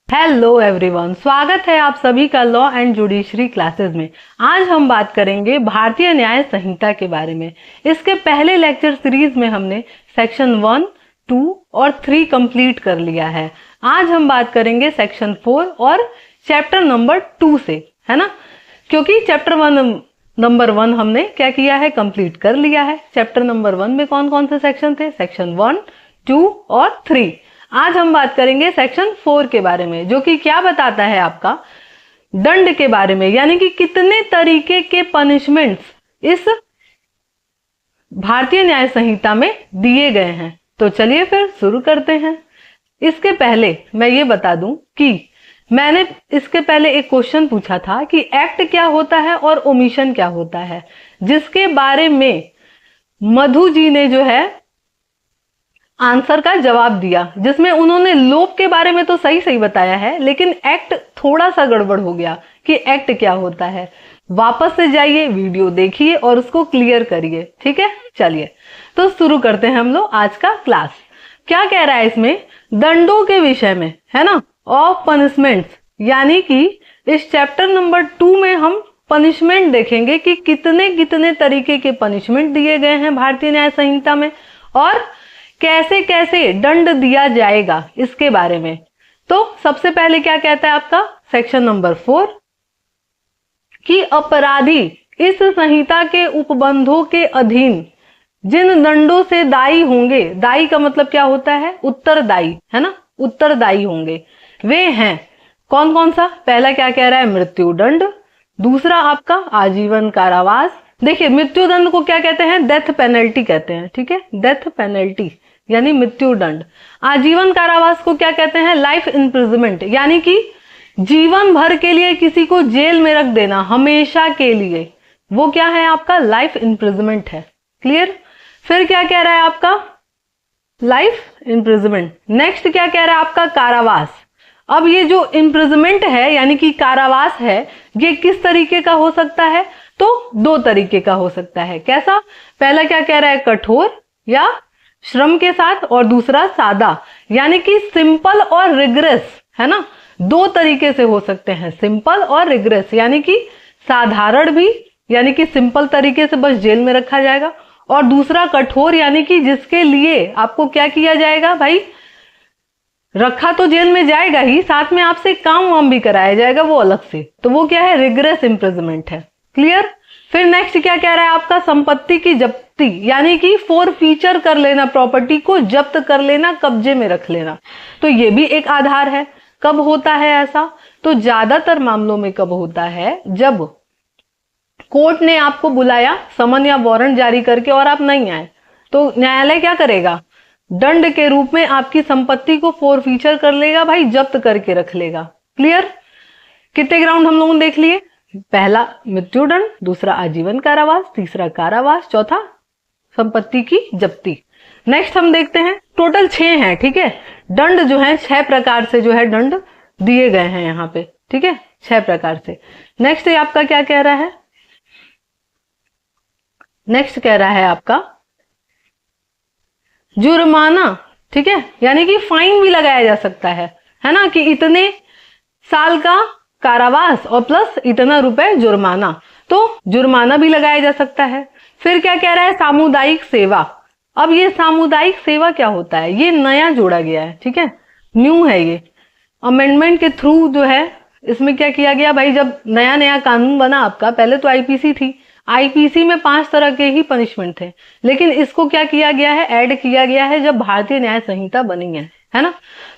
Hello everyone, स्वागत है आप सभी का लॉ एंड जुडिशरी क्लासेस में। आज हम बात करेंगे भारतीय न्याय संहिता के बारे में। इसके पहले लेक्चर सीरीज में हमने सेक्शन 1, 2 और 3 कंप्लीट कर लिया है। आज हम बात करेंगे सेक्शन 4 और चैप्टर नंबर 2 से, है ना, क्योंकि चैप्टर 1 नंबर 1 हमने क्या किया है, कंप्लीट कर लिया है। चैप्टर नंबर 1 में कौन कौन से सेक्शन थे? सेक्शन 1, 2 और 3। आज हम बात करेंगे सेक्शन 4 के बारे में, जो कि क्या बताता है आपका दंड के बारे में, यानी कि कितने तरीके के पनिशमेंट्स इस भारतीय न्याय संहिता में दिए गए हैं। तो चलिए फिर शुरू करते हैं। इसके पहले मैं ये बता दूं कि मैंने इसके पहले एक क्वेश्चन पूछा था कि एक्ट क्या होता है और ओमिशन क्या होता है, जिसके बारे में मधु जी ने जो है आंसर का जवाब दिया, जिसमें उन्होंने लोप के बारे में तो सही सही बताया है, लेकिन एक्ट थोड़ा सा गड़बड़ हो गया कि एक्ट क्या होता है। वापस से जाइए, वीडियो देखिए और उसको क्लियर करिए, ठीक है। चलिए तो शुरू करते हैं हम लोग आज का क्लास। क्या कह रहा है इसमें? दंडों के विषय में, है ना, ऑफ पनिशमेंट्स, यानी कि इस चैप्टर नंबर 2 में हम पनिशमेंट देखेंगे कि कितने कितने तरीके के पनिशमेंट दिए गए हैं भारतीय न्याय संहिता में और कैसे कैसे दंड दिया जाएगा इसके बारे में। तो सबसे पहले क्या कहता है आपका सेक्शन नंबर 4 कि अपराधी इस संहिता के उपबंधों के अधीन जिन दंडों से दायी होंगे, दायी का मतलब क्या होता है? उत्तरदायी, है ना, उत्तरदायी होंगे, वे हैं कौन कौन सा? पहला क्या कह रहा है? मृत्यु दंड। दूसरा आपका आजीवन कारावास। देखिए, मृत्यु दंड को क्या कहते हैं? डेथ पेनल्टी कहते हैं, ठीक है, डेथ पेनल्टी यानी मृत्यु दंड। आजीवन कारावास को क्या कहते हैं? लाइफ इम्प्रिजनमेंट, यानी कि जीवन भर के लिए किसी को जेल में रख देना, हमेशा के लिए, वो क्या है आपका? लाइफ इम्प्रिजनमेंट है। क्लियर? फिर क्या कह रहा है आपका? Life imprisonment. नेक्स्ट क्या कह रहा है आपका? कारावास। अब ये जो इम्प्रिजनमेंट है यानी कि कारावास है, ये किस तरीके का हो सकता है? तो 2 तरीके का हो सकता है। कैसा? पहला क्या कह रहा है? कठोर या श्रम के साथ, और दूसरा सादा, यानी कि सिंपल और रिग्रेस, है ना। 2 तरीके से हो सकते हैं, सिंपल और रिग्रेस, यानी कि साधारण भी, यानी कि सिंपल तरीके से बस जेल में रखा जाएगा, और दूसरा कठोर, यानी कि जिसके लिए आपको क्या किया जाएगा भाई? रखा तो जेल में जाएगा ही, साथ में आपसे काम वाम भी कराया जाएगा, वो अलग से। तो वो क्या है? रिग्रेस इम्प्रिजनमेंट है। क्लियर? फिर नेक्स्ट क्या कह रहा है आपका? संपत्ति की जब्ती, यानी कि फोरफीचर कर लेना, प्रॉपर्टी को जब्त कर लेना, कब्जे में रख लेना। तो ये भी एक आधार है। कब होता है ऐसा? तो ज्यादातर मामलों में कब होता है? जब कोर्ट ने आपको बुलाया समन या वारंट जारी करके और आप नहीं आए, तो न्यायालय क्या करेगा? दंड के रूप में आपकी संपत्ति को फोरफीचर कर लेगा भाई, जब्त करके रख लेगा। क्लियर? कितने ग्राउंड हम लोगों ने देख लिए? पहला मृत्युदंड, दूसरा आजीवन कारावास, तीसरा कारावास, चौथा संपत्ति की जब्ती। नेक्स्ट हम देखते हैं, टोटल 6 हैं, ठीक है। दंड जो है 6 प्रकार से जो है दंड दिए गए हैं यहाँ पे, ठीक है, 6 प्रकार से। नेक्स्ट आपका क्या कह रहा है? नेक्स्ट कह रहा है आपका जुर्माना, ठीक है, यानी कि फाइन भी लगाया जा सकता है ना, कि इतने साल का कारावास और प्लस इतना रुपए जुर्माना, तो जुर्माना भी लगाया जा सकता है। फिर क्या कह रहा है? सामुदायिक सेवा। अब ये सामुदायिक सेवा क्या होता है? ये नया जोड़ा गया है, ठीक है, न्यू है ये, अमेंडमेंट के थ्रू जो है इसमें क्या किया गया भाई? जब नया नया कानून बना आपका, पहले तो आईपीसी थी, आईपीसी में 5 तरह के ही पनिशमेंट थे, लेकिन इसको क्या किया गया है? ऐड किया गया है जब भारतीय न्याय संहिता बनी है ना।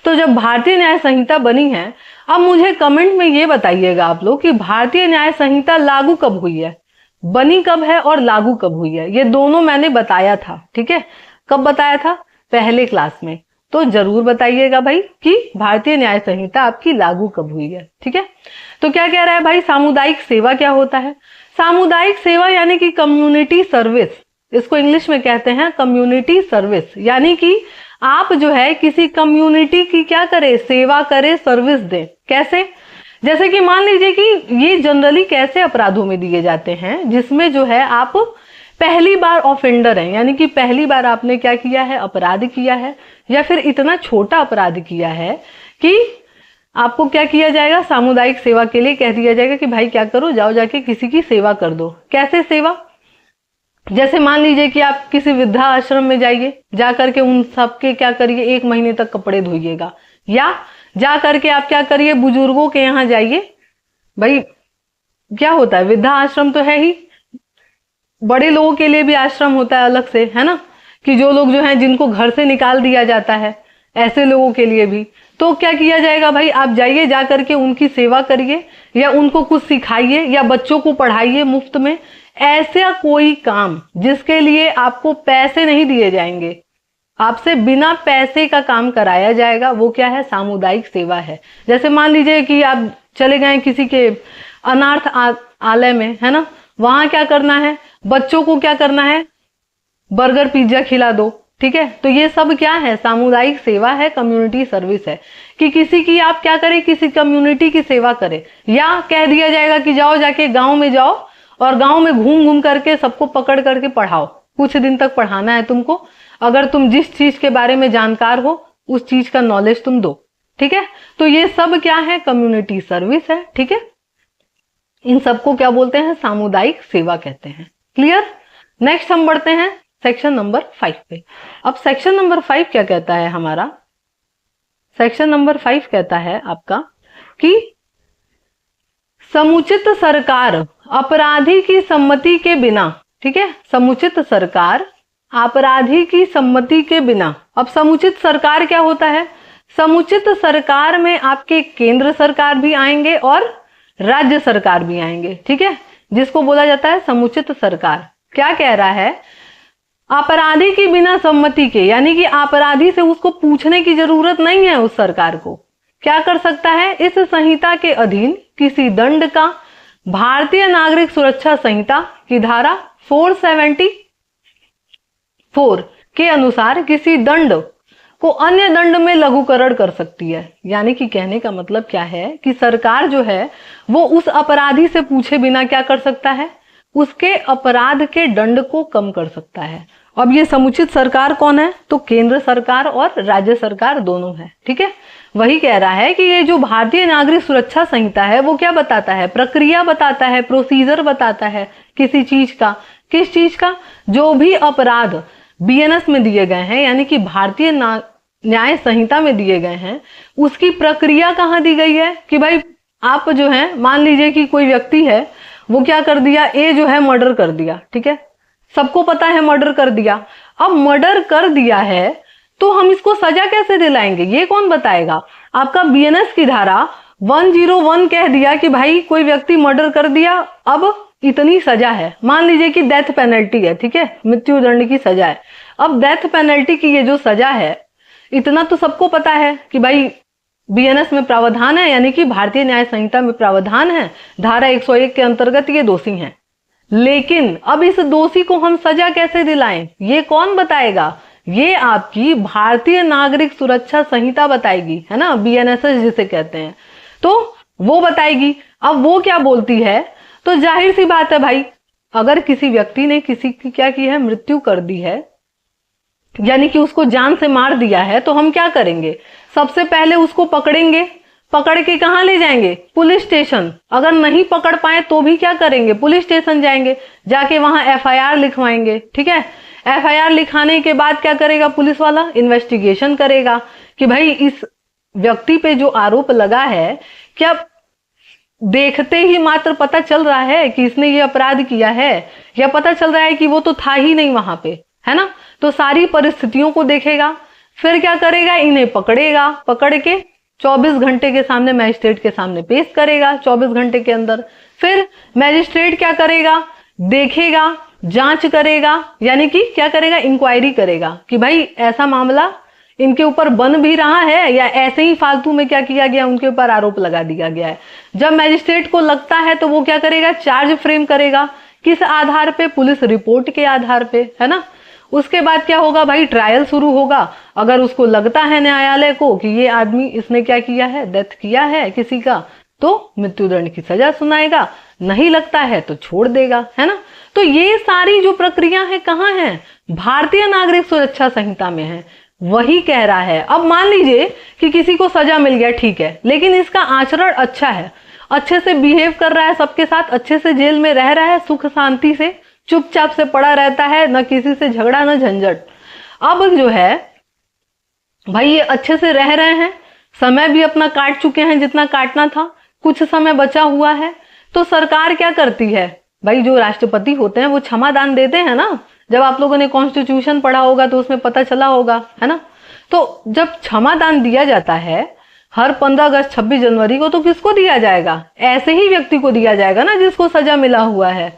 तो जब भारतीय न्याय संहिता बनी है, अब मुझे कमेंट में ये बताइएगा आप लोग कि भारतीय न्याय संहिता लागू कब हुई है, बनी कब है और लागू कब हुई है। ये दोनों मैंने बताया था, ठीक है। कब बताया था? पहले क्लास में। तो जरूर बताइएगा भाई कि भारतीय न्याय संहिता आपकी लागू कब हुई है, ठीक है। तो क्या कह रहा है भाई? सामुदायिक सेवा क्या होता है? सामुदायिक सेवा यानी कि कम्युनिटी सर्विस, इसको इंग्लिश में कहते हैं कम्युनिटी सर्विस, यानी कि आप जो है किसी कम्युनिटी की क्या करे? सेवा करे, सर्विस दे। कैसे? जैसे कि मान लीजिए कि ये जनरली कैसे अपराधों में दिए जाते हैं, जिसमें जो है आप पहली बार ऑफेंडर हैं, यानी कि पहली बार आपने क्या किया है? अपराध किया है, या फिर इतना छोटा अपराध किया है कि आपको क्या किया जाएगा, सामुदायिक सेवा के लिए कह दिया जाएगा कि भाई क्या करो, जाओ जाके किसी की सेवा कर दो। कैसे सेवा? जैसे मान लीजिए कि आप किसी वृद्धा आश्रम में जाइए, जा करके उन सबके क्या करिए, 1 महीने तक कपड़े धोइएगा। या जा करके आप क्या करिए, बुजुर्गों के यहाँ जाइए। भाई क्या होता है, वृद्धा आश्रम तो है ही, बड़े लोगों के लिए भी आश्रम होता है अलग से, है ना, कि जो लोग जो हैं जिनको घर से निकाल दिया जाता है, ऐसे लोगों के लिए भी। तो क्या किया जाएगा भाई, आप जाइए, जा करके उनकी सेवा करिए, या उनको कुछ सिखाइए, या बच्चों को पढ़ाइए मुफ्त में। ऐसा कोई काम जिसके लिए आपको पैसे नहीं दिए जाएंगे, आपसे बिना पैसे का काम कराया जाएगा, वो क्या है, सामुदायिक सेवा है। जैसे मान लीजिए कि आप चले गए किसी के अनाथ आलय में, है ना, वहां क्या करना है, बच्चों को क्या करना है, बर्गर पिज्जा खिला दो, ठीक है। तो ये सब क्या है, सामुदायिक सेवा है, कम्युनिटी सर्विस है, कि किसी की आप क्या करें, किसी कम्युनिटी की सेवा करें। या कह दिया जाएगा कि जाओ जाके गांव में जाओ और गांव में घूम घूम करके सबको पकड़ करके पढ़ाओ, कुछ दिन तक पढ़ाना है तुमको। अगर तुम जिस चीज के बारे में जानकार हो उस चीज का नॉलेज तुम दो, ठीक है। तो ये सब क्या है, कम्युनिटी सर्विस है, ठीक है। इन सबको क्या बोलते हैं, सामुदायिक सेवा कहते हैं। क्लियर? नेक्स्ट हम बढ़ते हैं सेक्शन नंबर 5 पे। अब सेक्शन नंबर 5 क्या कहता है हमारा, सेक्शन नंबर 5 कहता है आपका कि समुचित सरकार अपराधी की सम्मति के बिना, ठीक है, समुचित सरकार अपराधी की सम्मति के बिना। अब समुचित सरकार क्या होता है, समुचित सरकार में आपके केंद्र सरकार भी आएंगे और राज्य सरकार भी आएंगे, ठीक है, जिसको बोला जाता है समुचित सरकार। क्या कह रहा है, अपराधी की बिना सम्मति के, यानी कि अपराधी से उसको पूछने की जरूरत नहीं है, उस सरकार को क्या कर सकता है, इस संहिता के अधीन किसी दंड का भारतीय नागरिक सुरक्षा संहिता की धारा 474 के अनुसार किसी दंड को अन्य दंड में लघुकरण कर सकती है। यानी कि कहने का मतलब क्या है कि सरकार जो है वो उस अपराधी से पूछे बिना क्या कर सकता है, उसके अपराध के दंड को कम कर सकता है। अब ये समुचित सरकार कौन है, तो केंद्र सरकार और राज्य सरकार दोनों है, ठीक है। वही कह रहा है कि ये जो भारतीय नागरिक सुरक्षा संहिता है वो क्या बताता है, प्रक्रिया बताता है, प्रोसीजर बताता है किसी चीज का। किस चीज का, जो भी अपराध बीएनएस में दिए गए हैं, यानी कि भारतीय न्याय संहिता में दिए गए हैं, उसकी प्रक्रिया कहाँ दी गई है। कि भाई आप जो है, मान लीजिए कि कोई व्यक्ति है, वो क्या कर दिया, ए जो है मर्डर कर दिया, ठीक है, सबको पता है मर्डर कर दिया। अब मर्डर कर दिया है तो हम इसको सजा कैसे दिलाएंगे, ये कौन बताएगा। आपका बीएनएस की धारा 101 कह दिया कि भाई कोई व्यक्ति मर्डर कर दिया, अब इतनी सजा है। मान लीजिए कि डेथ पेनल्टी है, ठीक है, मृत्यु दंड की सजा है। अब डेथ पेनल्टी की ये जो सजा है, इतना तो सबको पता है कि भाई बीएनएस में प्रावधान है, यानी कि भारतीय न्याय संहिता में प्रावधान है, धारा 101 के अंतर्गत ये दोषी हैं। लेकिन अब इस दोषी को हम सजा कैसे दिलाएं, ये कौन बताएगा, ये आपकी भारतीय नागरिक सुरक्षा संहिता बताएगी, है ना, बीएनएसएस जिसे कहते हैं, तो वो बताएगी। अब वो क्या बोलती है, तो जाहिर सी बात है भाई, अगर किसी व्यक्ति ने किसी की क्या की है, मृत्यु कर दी है, यानी कि उसको जान से मार दिया है, तो हम क्या करेंगे, सबसे पहले उसको पकड़ेंगे, पकड़ के कहां ले जाएंगे, पुलिस स्टेशन। अगर नहीं पकड़ पाए तो भी क्या करेंगे, पुलिस स्टेशन जाएंगे, जाके वहां एफआईआर लिखवाएंगे, ठीक है। एफआईआर लिखाने के बाद क्या करेगा पुलिस वाला, इन्वेस्टिगेशन करेगा कि भाई इस व्यक्ति पे जो आरोप लगा है, क्या देखते ही मात्र पता चल रहा है कि इसने ये अपराध किया है, या पता चल रहा है कि वो तो था ही नहीं वहां पे, है ना। तो सारी परिस्थितियों को देखेगा, फिर क्या करेगा, इन्हें पकड़ेगा, पकड़ के 24 घंटे के सामने मैजिस्ट्रेट के सामने पेश करेगा, 24 घंटे के अंदर। फिर मैजिस्ट्रेट क्या करेगा, देखेगा, जांच करेगा, यानी कि क्या करेगा, इंक्वायरी करेगा कि भाई ऐसा मामला इनके ऊपर बन भी रहा है या ऐसे ही फालतू में क्या किया गया, उनके ऊपर आरोप लगा दिया गया है। जब मैजिस्ट्रेट को लगता है तो वो क्या करेगा, चार्ज फ्रेम करेगा, किस आधार पे, पुलिस रिपोर्ट के आधार पे, है ना। उसके बाद क्या होगा भाई, ट्रायल शुरू होगा। अगर उसको लगता है न्यायालय को कि ये आदमी इसने क्या किया है, डेथ किया है किसी का, तो मृत्युदंड की सजा सुनाएगा, नहीं लगता है तो छोड़ देगा, है ना। तो ये सारी जो प्रक्रिया है कहाँ है, भारतीय नागरिक सुरक्षा संहिता में है। वही कह रहा है। अब मान लीजिए कि किसी को सजा मिल गया, ठीक है, लेकिन इसका आचरण अच्छा है, अच्छे से बिहेव कर रहा है सबके साथ, अच्छे से जेल में रह रहा है, सुख शांति से चुपचाप से पड़ा रहता है, न किसी से झगड़ा न झंझट। अब जो है भाई ये अच्छे से रह रहे हैं, समय भी अपना काट चुके हैं जितना काटना था, कुछ समय बचा हुआ है, तो सरकार क्या करती है भाई, जो राष्ट्रपति होते हैं वो क्षमा दान देते हैं ना। जब आप लोगों ने कॉन्स्टिट्यूशन पढ़ा होगा तो उसमें पता चला होगा, है ना। तो जब क्षमा दान दिया जाता है हर 15 अगस्त 26 जनवरी को, तो किसको दिया जाएगा? ऐसे ही व्यक्ति को दिया जाएगा ना जिसको सजा मिला हुआ है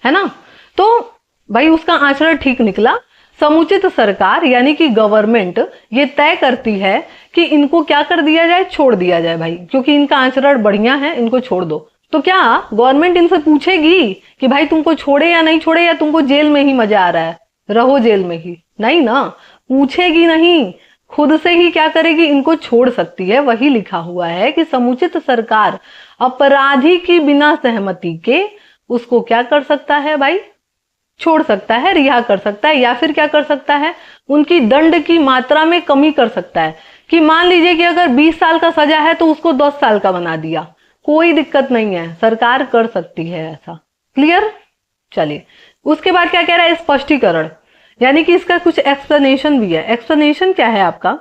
ना। तो भाई उसका आचरण ठीक निकला। समुचित सरकार यानी कि गवर्नमेंट ये तय करती है कि इनको क्या कर दिया जाए, छोड़ दिया जाए भाई, क्योंकि इनका आचरण बढ़िया है, इनको छोड़ दो। तो क्या गवर्नमेंट इनसे पूछेगी कि भाई तुमको छोड़े या नहीं छोड़े, या तुमको जेल में ही मजा आ रहा है, रहो जेल में ही? नहीं ना, पूछेगी नहीं, खुद से ही क्या करेगी, इनको छोड़ सकती है। वही लिखा हुआ है कि समुचित सरकार अपराधी की बिना सहमति के उसको क्या कर सकता है भाई, छोड़ सकता है, रिहा कर सकता है, या फिर क्या कर सकता है, उनकी दंड की मात्रा में कमी कर सकता है। कि मान लीजिए कि अगर 20 साल का सजा है तो उसको 10 साल का बना दिया, कोई दिक्कत नहीं है, सरकार कर सकती है ऐसा। क्लियर? चलिए उसके बाद क्या कह रहा है, स्पष्टीकरण, यानी कि इसका कुछ एक्सप्लेनेशन भी है। एक्सप्लेनेशन क्या है आपका?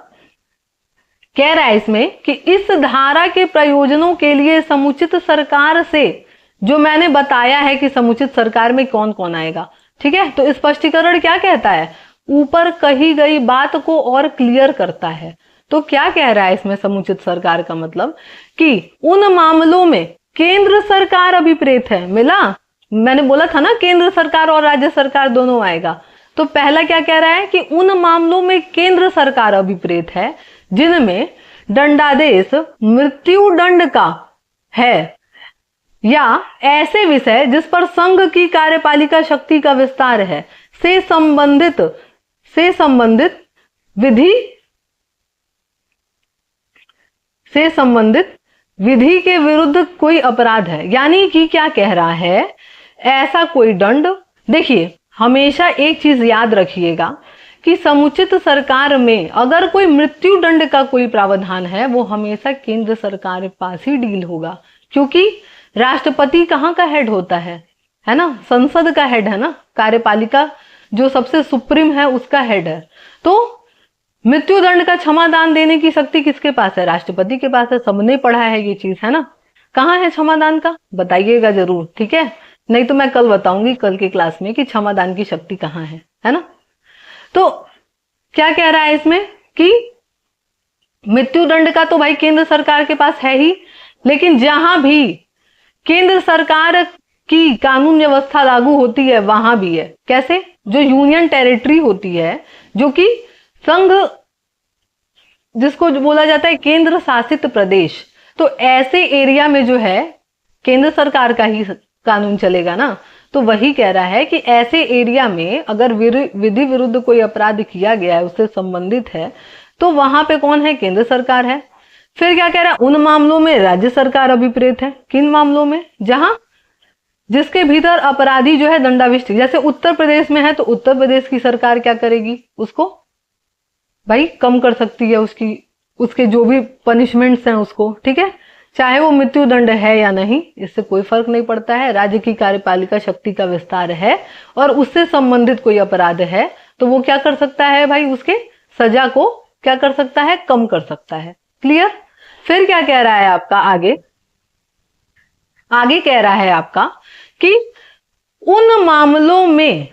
कह रहा है इसमें कि इस धारा के प्रयोजनों के लिए समुचित सरकार से, जो मैंने बताया है कि समुचित सरकार में कौन कौन आएगा, ठीक है। तो स्पष्टीकरण क्या कहता है, ऊपर कही गई बात को और क्लियर करता है। तो क्या कह रहा है इसमें समुचित सरकार का मतलब, कि उन मामलों में केंद्र सरकार अभिप्रेत है। मिला? मैंने बोला था ना केंद्र सरकार और राज्य सरकार दोनों आएगा। तो पहला क्या कह रहा है कि उन मामलों में केंद्र सरकार अभिप्रेत है जिनमें दंडादेश मृत्यु दंड का है, या ऐसे विषय जिस पर संघ की कार्यपालिका शक्ति का विस्तार है से संबंधित विधि के विरुद्ध कोई अपराध है। यानी कि क्या कह रहा है, ऐसा कोई दंड, देखिए हमेशा एक चीज याद रखिएगा कि समुचित सरकार में अगर कोई मृत्यु दंड का कोई प्रावधान है, वो हमेशा केंद्र सरकार के पास ही डील होगा, क्योंकि राष्ट्रपति कहाँ का हेड होता है ना, संसद का हेड है ना, कार्यपालिका जो सबसे सुप्रीम है उसका हेड है। तो मृत्यु दंड का क्षमा दान देने की शक्ति किसके पास है? राष्ट्रपति के पास है। सबने पढ़ा है ये चीज, है ना। कहाँ है क्षमा दान का, बताइएगा जरूर, ठीक है। नहीं तो मैं कल बताऊंगी, कल की क्लास में, कि क्षमा दान की शक्ति कहाँ है ना। तो क्या कह रहा है इसमें कि मृत्यु दंड का तो भाई केंद्र सरकार के पास है ही, लेकिन जहां भी केंद्र सरकार की कानून व्यवस्था लागू होती है वहां भी है। कैसे? जो यूनियन टेरिटरी होती है, जो कि संघ जिसको बोला जाता है केंद्र शासित प्रदेश, तो ऐसे एरिया में जो है केंद्र सरकार का ही कानून चलेगा ना। तो वही कह रहा है कि ऐसे एरिया में अगर विधि विरुद्ध कोई अपराध किया गया है, उससे संबंधित है, तो वहां पे कौन है? केंद्र सरकार है। फिर क्या कह रहा है, उन मामलों में राज्य सरकार अभिप्रेत है। किन मामलों में? जहां जिसके भीतर अपराधी जो है दंडाविष्ट, जैसे उत्तर प्रदेश में है तो उत्तर प्रदेश की सरकार क्या करेगी, उसको भाई कम कर सकती है, उसके जो भी पनिशमेंट्स हैं उसको, ठीक है। चाहे वो मृत्यु दंड है या नहीं, इससे कोई फर्क नहीं पड़ता है। राज्य की कार्यपालिका शक्ति का विस्तार है और उससे संबंधित कोई अपराध है तो वो क्या कर सकता है भाई, उसके सजा को क्या कर सकता है, कम कर सकता है। क्लियर? फिर क्या कह रहा है आपका आगे कह रहा है आपका कि उन मामलों में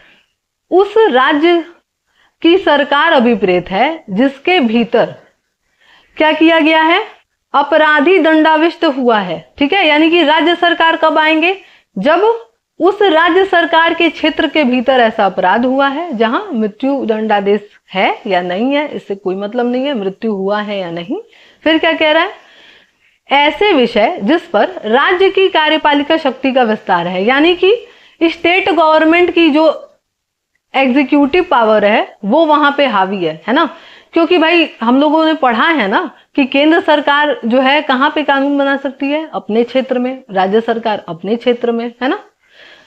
उस राज्य की सरकार अभिप्रेत है जिसके भीतर क्या किया गया है, अपराधी दंडाविष्ट हुआ है, ठीक है। यानी कि राज्य सरकार कब आएंगे, जब उस राज्य सरकार के क्षेत्र के भीतर ऐसा अपराध हुआ है जहां मृत्यु दंडादेश है या नहीं है, इससे कोई मतलब नहीं है मृत्यु हुआ है या नहीं। फिर क्या कह रहा है, ऐसे विषय जिस पर राज्य की कार्यपालिका शक्ति का विस्तार है, यानी कि स्टेट गवर्नमेंट की जो एग्जीक्यूटिव पावर है वो वहां पे हावी है ना। क्योंकि भाई हम लोगों ने पढ़ा है ना कि केंद्र सरकार जो है कहां पे कानून बना सकती है, अपने क्षेत्र में, राज्य सरकार अपने क्षेत्र में, है ना।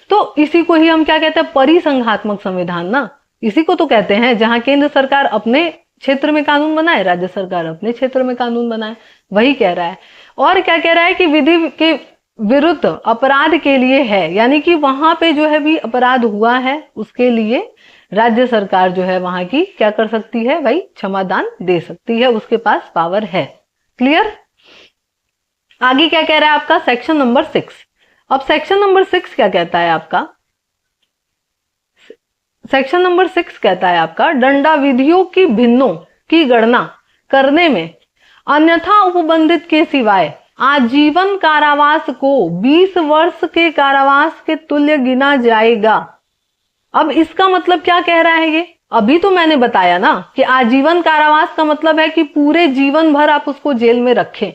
तो इसी को ही हम क्या कहते हैं, परिसंघात्मक संविधान ना, इसी को तो कहते हैं, जहां केंद्र सरकार अपने क्षेत्र में कानून बनाए, राज्य सरकार अपने क्षेत्र में कानून बनाए, वही कह रहा है। और क्या कह रहा है कि विधि के विरुद्ध अपराध के लिए है, यानी कि वहां पे जो है भी अपराध हुआ है उसके लिए राज्य सरकार जो है वहां की क्या कर सकती है भाई, क्षमादान दे सकती है, उसके पास पावर है। क्लियर। आगे क्या कह रहा है आपका सेक्शन नंबर 6। अब सेक्शन नंबर 6 क्या कहता है आपका, सेक्शन नंबर 6 कहता है आपका दंडा विधियों की भिन्नों की गणना करने में अन्यथा उपबंधित के सिवाय आजीवन कारावास को 20 वर्ष के कारावास के तुल्य गिना जाएगा। अब इसका मतलब क्या कह रहा है ये, अभी तो मैंने बताया ना कि आजीवन कारावास का मतलब है कि पूरे जीवन भर आप उसको जेल में रखें,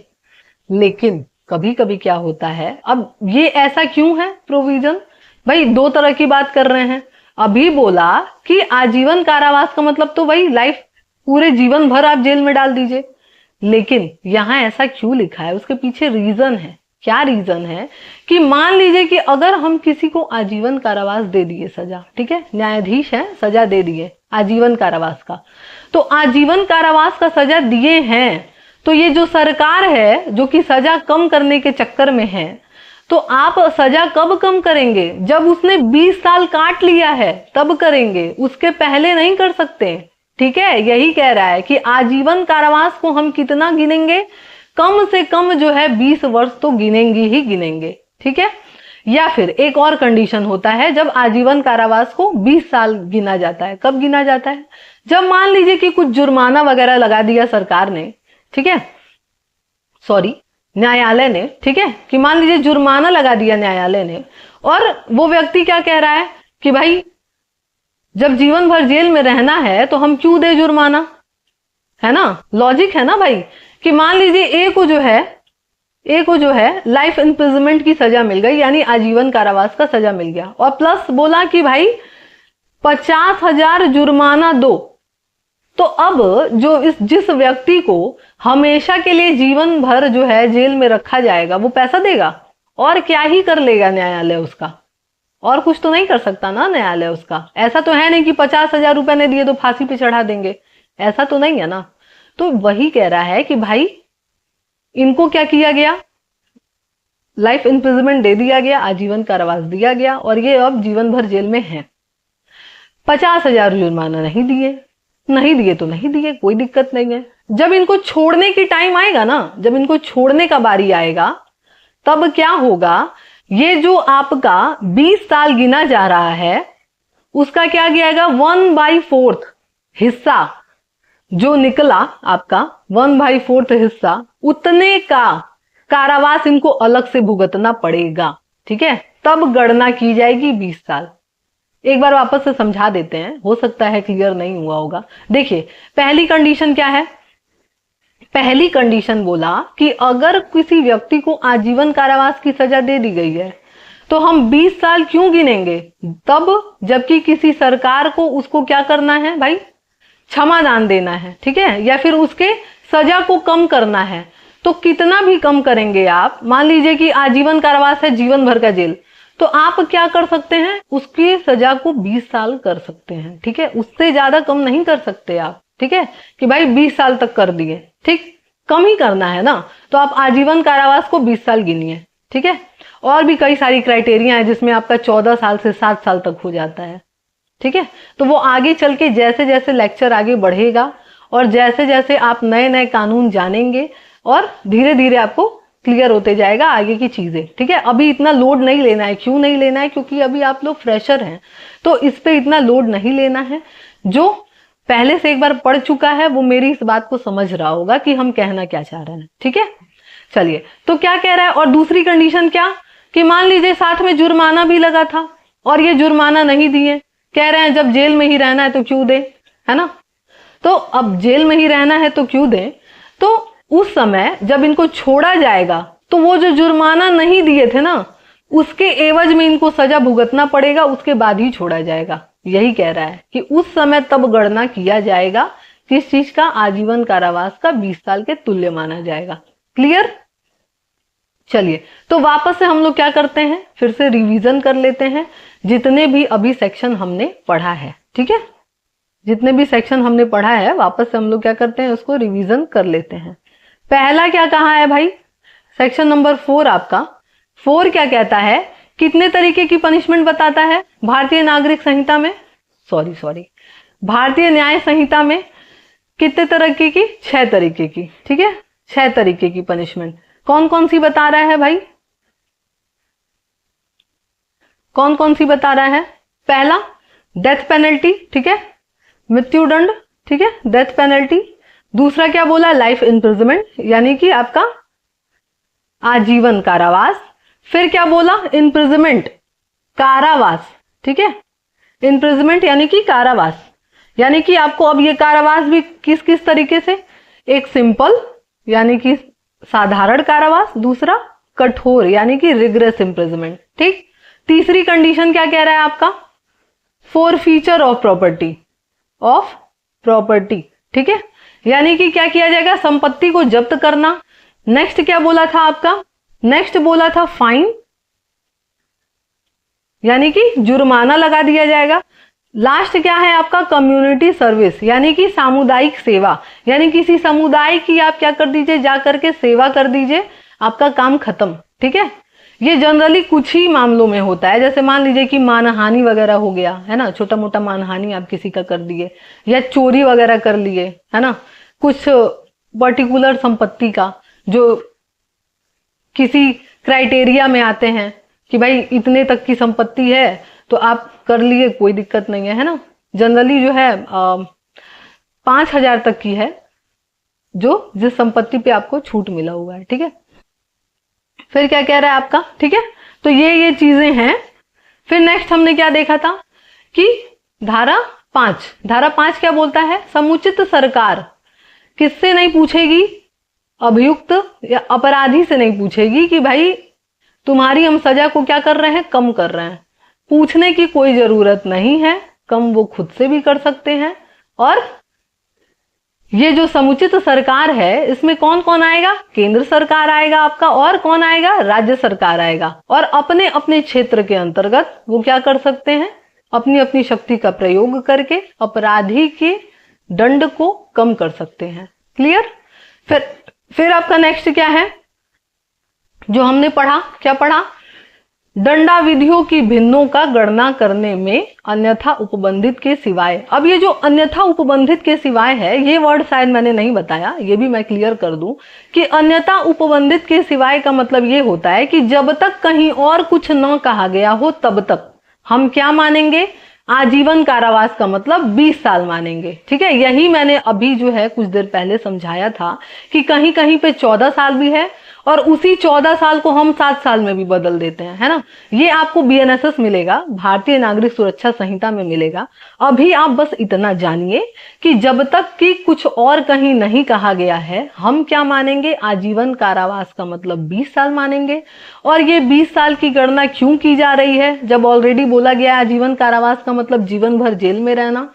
लेकिन कभी कभी क्या होता है, अब ये ऐसा क्यों है प्रोविजन भाई, दो तरह की बात कर रहे हैं। अभी बोला कि आजीवन कारावास का मतलब तो भाई लाइफ, पूरे जीवन भर आप जेल में डाल दीजिए, लेकिन यहां ऐसा क्यों लिखा है, उसके पीछे रीजन है। क्या रीजन है कि मान लीजिए कि अगर हम किसी को आजीवन कारावास दे दिए सजा, ठीक है, न्यायाधीश है, सजा दे दिए आजीवन कारावास का, तो आजीवन कारावास का सजा दिए हैं, तो ये जो सरकार है जो कि सजा कम करने के चक्कर में है, तो आप सजा कब कम करेंगे, जब उसने 20 साल काट लिया है तब करेंगे, उसके पहले नहीं कर सकते। ठीक है, यही कह रहा है कि आजीवन कारावास को हम कितना गिनेंगे, कम से कम जो है 20 वर्ष तो गिनेंगे ही गिनेंगे। ठीक है, या फिर एक और कंडीशन होता है जब आजीवन कारावास को 20 साल गिना जाता है। कब गिना जाता है, जब मान लीजिए कि कुछ जुर्माना वगैरह लगा दिया सरकार ने, ठीक है, सॉरी न्यायालय ने, ठीक है, कि मान लीजिए जुर्माना लगा दिया न्यायालय ने, और वो व्यक्ति क्या कह रहा है कि भाई जब जीवन भर जेल में रहना है तो हम क्यों दे जुर्माना, है ना, लॉजिक है ना भाई, कि मान लीजिए ए को जो है लाइफ इंप्रिजनमेंट की सजा मिल गई, यानी आजीवन कारावास का सजा मिल गया, और प्लस बोला कि भाई 50,000 जुर्माना दो, तो अब जो जिस व्यक्ति को हमेशा के लिए जीवन भर जो है जेल में रखा जाएगा वो पैसा देगा, और क्या ही कर लेगा न्यायालय उसका, और कुछ तो नहीं कर सकता ना न्यायालय उसका। ऐसा तो है नहीं कि 50,000 रुपए ने दिए तो फांसी पे चढ़ा देंगे, ऐसा तो नहीं है ना। तो वही कह रहा है कि भाई इनको क्या किया गया, लाइफ इंप्रिजनमेंट दे दिया गया, आजीवन कारावास दिया गया, और ये अब जीवन भर जेल में है। 50,000 जुर्माना नहीं दिए तो नहीं दिए, कोई दिक्कत नहीं है। जब इनको छोड़ने की टाइम आएगा ना, जब इनको छोड़ने का बारी आएगा, तब क्या होगा, ये जो आपका 20 साल गिना जा रहा है उसका क्या किया जाएगा, 1/4 हिस्सा जो निकला आपका, 1/4 हिस्सा, उतने का कारावास इनको अलग से भुगतना पड़ेगा। ठीक है, तब गणना की जाएगी 20 साल। एक बार वापस से समझा देते हैं, हो सकता है क्लियर नहीं हुआ होगा। देखिए पहली कंडीशन क्या है, पहली कंडीशन बोला कि अगर किसी व्यक्ति को आजीवन कारावास की सजा दे दी गई है तो हम 20 साल क्यों गिनेंगे, तब जबकि किसी सरकार को उसको क्या करना है भाई, क्षमादान देना है। ठीक है, या फिर उसके सजा को कम करना है, तो कितना भी कम करेंगे आप, मान लीजिए कि आजीवन कारावास है, जीवन भर का जेल, तो आप क्या कर सकते हैं, उसकी सजा को 20 साल कर सकते हैं। ठीक है, उससे ज्यादा कम नहीं कर सकते आप। ठीक है, कि भाई 20 साल तक कर दिए, ठीक, कम ही करना है ना, तो आप आजीवन कारावास को 20 साल गिनिए। ठीक है, और भी कई सारी क्राइटेरिया है जिसमें आपका 14 साल से 7 साल तक हो जाता है। ठीक है, तो वो आगे चल के जैसे जैसे लेक्चर आगे बढ़ेगा और जैसे जैसे आप नए नए कानून जानेंगे और धीरे धीरे आपको क्लियर होते जाएगा आगे की चीजें। ठीक है, अभी इतना लोड नहीं लेना है। क्यों नहीं लेना है, क्योंकि अभी आप लोग फ्रेशर हैं, तो इस पे इतना लोड नहीं लेना है। जो पहले से एक बार पढ़ चुका है वो मेरी इस बात को समझ रहा होगा कि हम कहना क्या चाह रहे हैं। ठीक है, चलिए, तो क्या कह रहा है, और दूसरी कंडीशन क्या, कि मान लीजिए साथ में जुर्माना भी लगा था और ये जुर्माना नहीं दिए, कह रहे हैं जब जेल में ही रहना है तो क्यों दे, है ना, तो अब जेल में ही रहना है तो क्यों दे, तो उस समय जब इनको छोड़ा जाएगा तो वो जो जुर्माना नहीं दिए थे ना, उसके एवज में इनको सजा भुगतना पड़ेगा, उसके बाद ही छोड़ा जाएगा। यही कह रहा है कि उस समय तब गणना किया जाएगा किस चीज का, आजीवन कारावास का 20 साल के तुल्य माना जाएगा। क्लियर। चलिए, तो वापस से हम लोग क्या करते हैं, फिर से रिवीजन कर लेते हैं जितने भी अभी सेक्शन हमने पढ़ा है। ठीक है, जितने भी सेक्शन हमने पढ़ा है वापस से हम लोग क्या करते हैं, उसको रिवीजन कर लेते हैं। पहला क्या कहा है भाई, सेक्शन नंबर 4 आपका 4 क्या कहता है, कितने तरीके की पनिशमेंट बताता है भारतीय नागरिक संहिता में, सॉरी भारतीय न्याय संहिता में कितने तरीके की, 6 तरीके की। ठीक है, 6 तरीके की पनिशमेंट। कौन कौन सी बता रहा है भाई, कौन कौन सी बता रहा है। पहला डेथ पेनल्टी, ठीक है, मृत्यु दंड, ठीक है, डेथ पेनल्टी। दूसरा क्या बोला, लाइफ इम्प्रिजनमेंट, यानी कि आपका आजीवन कारावास। फिर क्या बोला, इम्प्रिजनमेंट, कारावास, ठीक है, इम्प्रिजनमेंट यानी कि कारावास, यानी कि आपको अब ये कारावास भी किस किस तरीके से, एक सिंपल यानी कि साधारण कारावास, दूसरा कठोर यानी कि रिग्रेस इम्प्रिजनमेंट। ठीक, तीसरी कंडीशन क्या कह रहा है आपका, फोरफीचर ऑफ प्रॉपर्टी, ठीक है, यानी कि क्या किया जाएगा, संपत्ति को जब्त करना। नेक्स्ट क्या बोला था आपका, नेक्स्ट बोला था फाइन, यानी कि जुर्माना लगा दिया जाएगा। लास्ट क्या है आपका, कम्युनिटी सर्विस, यानी कि सामुदायिक सेवा, यानी किसी समुदाय की आप क्या कर दीजिए, जाकर के सेवा कर दीजिए, आपका काम खत्म। ठीक है, ये जनरली कुछ ही मामलों में होता है, जैसे मान लीजिए कि मानहानि वगैरह हो गया है ना, छोटा मोटा मानहानि आप किसी का कर दिए, या चोरी वगैरह कर लिए है ना, कुछ पर्टिकुलर संपत्ति का जो किसी क्राइटेरिया में आते हैं कि भाई इतने तक की संपत्ति है तो आप कर लिए, कोई दिक्कत नहीं है ना। जनरली जो है 5,000 तक की है जो जिस संपत्ति पे आपको छूट मिला हुआ है। ठीक है, फिर क्या कह रहा है आपका, ठीक है, तो ये चीजें हैं। फिर नेक्स्ट हमने क्या देखा था कि धारा 5 क्या बोलता है, समुचित सरकार किससे नहीं पूछेगी, अभियुक्त या अपराधी से नहीं पूछेगी कि भाई तुम्हारी हम सजा को क्या कर रहे हैं, कम कर रहे हैं। पूछने की कोई जरूरत नहीं है, कम वो खुद से भी कर सकते हैं। और ये जो समुचित सरकार है इसमें कौन कौन आएगा, केंद्र सरकार आएगा आपका, और कौन आएगा, राज्य सरकार आएगा। और अपने अपने क्षेत्र के अंतर्गत वो क्या कर सकते हैं, अपनी अपनी शक्ति का प्रयोग करके अपराधी के दंड को कम कर सकते हैं। क्लियर। फिर आपका नेक्स्ट क्या है जो हमने पढ़ा, क्या पढ़ा, दंडा विधियों की भिन्नों का गणना करने में अन्यथा उपबंधित के सिवाय। अब ये जो अन्यथा उपबंधित के सिवाय है, ये वर्ड शायद मैंने नहीं बताया, ये भी मैं क्लियर कर दूं कि अन्यथा उपबंधित के सिवाय का मतलब ये होता है कि जब तक कहीं और कुछ न कहा गया हो तब तक हम क्या मानेंगे, आजीवन कारावास का मतलब 20 साल मानेंगे। ठीक है, यही मैंने अभी जो है कुछ देर पहले समझाया था कि कहीं कहीं पे 14 साल भी है और उसी 14 साल को हम 7 साल में भी बदल देते हैं, है ना। ये आपको BNSS मिलेगा, भारतीय नागरिक सुरक्षा संहिता में मिलेगा। अभी आप बस इतना जानिए कि जब तक कि कुछ और कहीं नहीं कहा गया है हम क्या मानेंगे, आजीवन कारावास का मतलब 20 साल मानेंगे। और ये 20 साल की गणना क्यों की जा रही है, जब ऑलरेडी बोला गया आजीवन कारावास का मतलब जीवन भर जेल में रहना।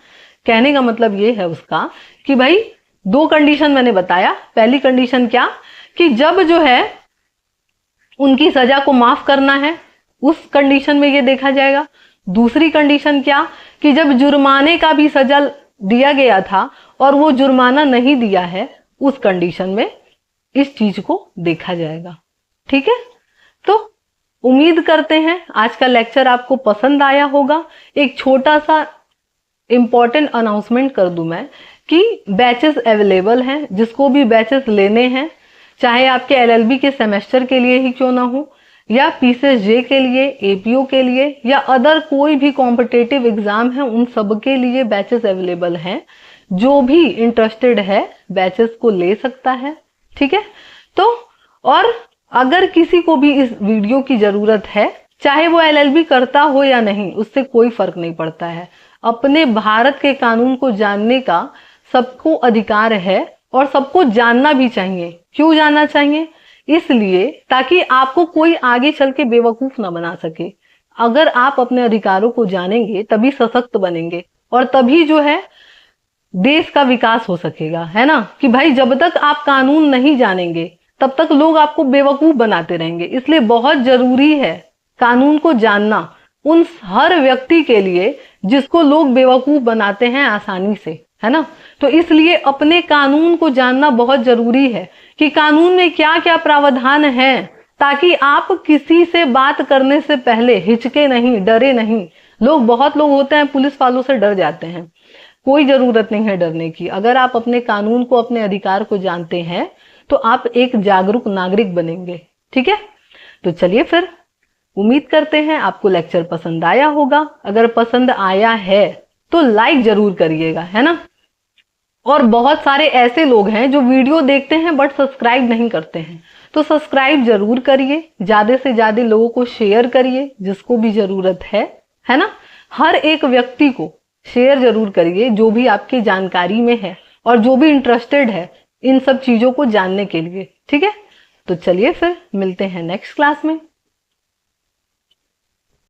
कहने का मतलब ये है उसका कि भाई 2 कंडीशन मैंने बताया। पहली कंडीशन क्या कि जब जो है उनकी सजा को माफ करना है, उस कंडीशन में ये देखा जाएगा। दूसरी कंडीशन क्या कि जब जुर्माने का भी सजा दिया गया था और वो जुर्माना नहीं दिया है, उस कंडीशन में इस चीज को देखा जाएगा। ठीक है, तो उम्मीद करते हैं आज का लेक्चर आपको पसंद आया होगा। एक छोटा सा इंपॉर्टेंट अनाउंसमेंट कर दूं मैं कि बैचेस अवेलेबल हैं, जिसको भी बैचेस लेने हैं, चाहे आपके LLB के सेमेस्टर के लिए ही क्यों ना हो, या PCSJ के लिए, APO के लिए, या अदर कोई भी कॉम्पिटिटिव एग्जाम है, उन सब के लिए बैचेस अवेलेबल हैं। जो भी इंटरेस्टेड है बैचेस को ले सकता है। ठीक है, तो और अगर किसी को भी इस वीडियो की जरूरत है, चाहे वो LLB करता हो या नहीं, उससे कोई फर्क नहीं पड़ता है। अपने भारत के कानून को जानने का सबको अधिकार है और सबको जानना भी चाहिए। क्यों जानना चाहिए, इसलिए ताकि आपको कोई आगे चल के बेवकूफ ना बना सके। अगर आप अपने अधिकारों को जानेंगे तभी सशक्त बनेंगे और तभी जो है देश का विकास हो सकेगा, है ना। कि भाई जब तक आप कानून नहीं जानेंगे तब तक लोग आपको बेवकूफ बनाते रहेंगे। इसलिए बहुत जरूरी है कानून को जानना, उन हर व्यक्ति के लिए जिसको लोग बेवकूफ बनाते हैं आसानी से, है ना। तो इसलिए अपने कानून को जानना बहुत जरूरी है कि कानून में क्या क्या प्रावधान है, ताकि आप किसी से बात करने से पहले हिचके नहीं, डरे नहीं। बहुत लोग होते हैं पुलिस वालों से डर जाते हैं, कोई जरूरत नहीं है डरने की। अगर आप अपने कानून को, अपने अधिकार को जानते हैं तो आप एक जागरूक नागरिक बनेंगे। ठीक है, तो चलिए फिर, उम्मीद करते हैं आपको लेक्चर पसंद आया होगा। अगर पसंद आया है तो लाइक जरूर करिएगा, है ना। और बहुत सारे ऐसे लोग हैं जो वीडियो देखते हैं बट सब्सक्राइब नहीं करते हैं, तो सब्सक्राइब जरूर करिए, ज्यादा से ज्यादा लोगों को शेयर करिए जिसको भी जरूरत है ना। हर एक व्यक्ति को शेयर जरूर करिए जो भी आपकी जानकारी में है और जो भी इंटरेस्टेड है इन सब चीजों को जानने के लिए। ठीक है, तो चलिए फिर मिलते हैं नेक्स्ट क्लास में।